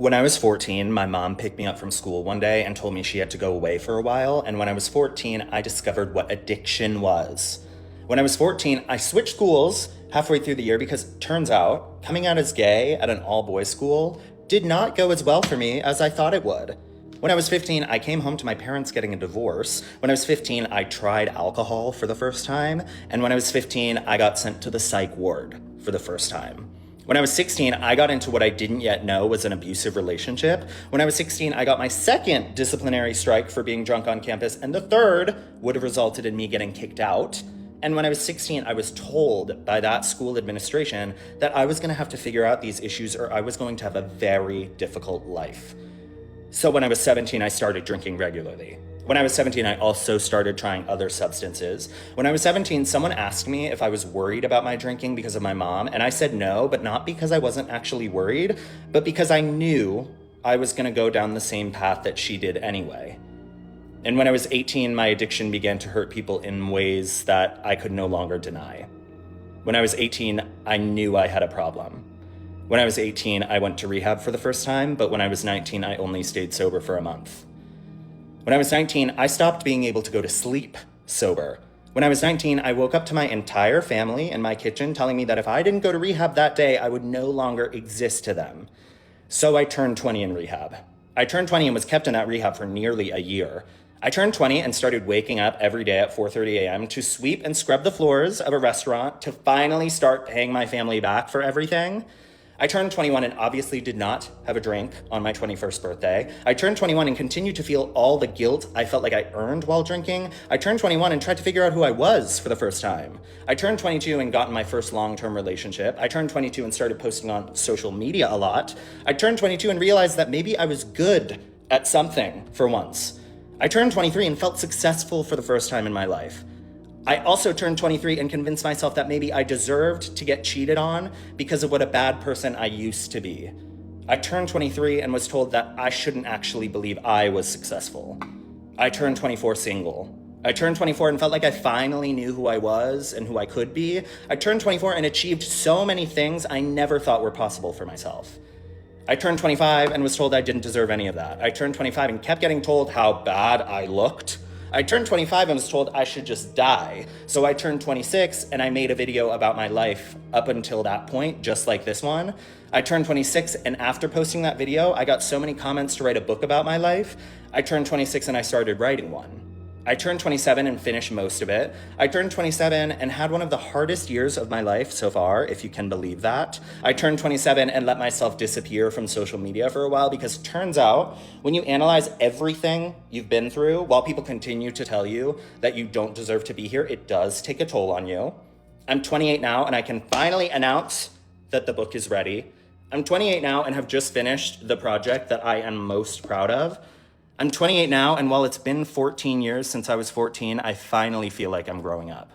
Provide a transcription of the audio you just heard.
When I was 14, my mom picked me up from school one day and told me she had to go away for a while. And when I was 14, I discovered what addiction was. When I was 14, I switched schools halfway through the year because it turns out coming out as gay at an all-boys school did not go as well for me as I thought it would. When I was 15, I came home to my parents getting a divorce. When I was 15, I tried alcohol for the first time. And when I was 15, I got sent to the psych ward for the first time. When I was 16, I got into what I didn't yet know was an abusive relationship. When I was 16, I got my second disciplinary strike for being drunk on campus, and the third would have resulted in me getting kicked out. And when I was 16, I was told by that school administration that I was going to have to figure out these issues or I was going to have a very difficult life. So when I was 17, I started drinking regularly. When I was 17, I also started trying other substances. When I was 17, someone asked me if I was worried about my drinking because of my mom, and I said no, but not because I wasn't actually worried, but because I knew I was going to go down the same path that she did anyway. And when I was 18, my addiction began to hurt people in ways that I could no longer deny. When I was 18, I knew I had a problem. When I was 18, I went to rehab for the first time, but when I was 19, I only stayed sober for a month. When I was 19, I stopped being able to go to sleep sober. When I was 19, I woke up to my entire family in my kitchen telling me that if I didn't go to rehab that day, I would no longer exist to them. So I turned 20 in rehab. I turned 20 and was kept in that rehab for nearly a year. I turned 20 and started waking up every day at 4:30 a.m. to sweep and scrub the floors of a restaurant to finally start paying my family back for everything. I turned 21 and obviously did not have a drink on my 21st birthday. I turned 21 and continued to feel all the guilt I felt like I earned while drinking. I turned 21 and tried to figure out who I was for the first time. I turned 22 and got in my first long-term relationship. I turned 22 and started posting on social media a lot. I turned 22 and realized that maybe I was good at something for once. I turned 23 and felt successful for the first time in my life. I also turned 23 and convinced myself that maybe I deserved to get cheated on because of what a bad person I used to be. I turned 23 and was told that I shouldn't actually believe I was successful. I turned 24 single. I turned 24 and felt like I finally knew who I was and who I could be. I turned 24 and achieved so many things I never thought were possible for myself. I turned 25 and was told I didn't deserve any of that. I turned 25 and kept getting told how bad I looked. I turned 25 and was told I should just die. So I turned 26 and I made a video about my life up until that point, just like this one. I turned 26 and after posting that video, I got so many comments to write a book about my life. I turned 26 and I started writing one. I turned 27 and finished most of it. I turned 27 and had one of the hardest years of my life so far, if you can believe that. I turned 27 and let myself disappear from social media for a while because it turns out when you analyze everything you've been through, while people continue to tell you that you don't deserve to be here, it does take a toll on you. I'm 28 now and I can finally announce that the book is ready. I'm 28 now and have just finished the project that I am most proud of. I'm 28 now, and while it's been 14 years since I was 14, I finally feel like I'm growing up.